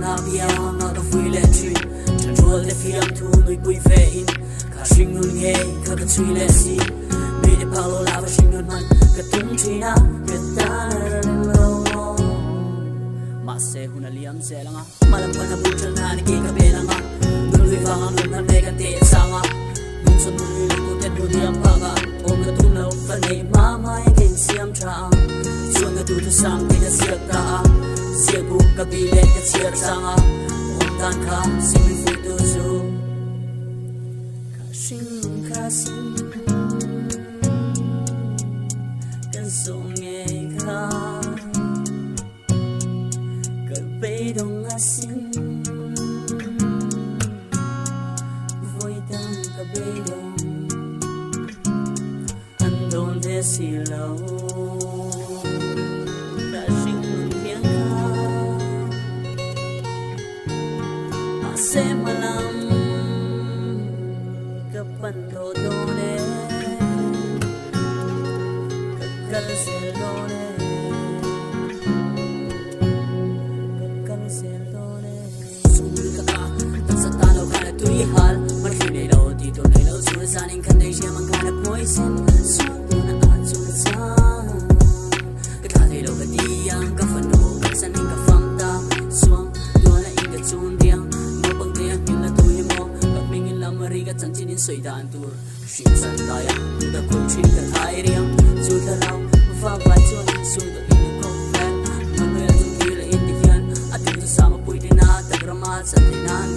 na bia nga ka fui le tri chan rol le fiam thu noi pui ve in ka sing nun nge ka ka chui le si me de palo la va sing nun man ka tung tri na ka ta lo ma se huna liam se langa malam pa na bu chan na ni ke ka be langa nun lui va nga nun na me ka te sa nga nun sun nun lui ku te du diam pa ga o ka tu na fa nei ma mai ke siam tra chuan ka tu tu sang te ka siak ta siak bu ka bi le ka chiar sanga om tan kha sim fu tu zu ka sing kan song nge kha ka be dong a sing voi tan ka be dong an don de si lo se malam kapan rodone kakal seldone sul kaka taksatalo kana tui hal marhine lo dito nei lo sur saning kanai siya mangana poison suna atsu sa katade lo kadiyang kafano saning kafamta swam dola inga chundiang Mariga chanchinin soi dan tur shin san daya da kulchin ka thai riang chu da law fa ba chon su da in ko fan man me zu ki la in di hian atin sa ma pui dina ta grama sa dinan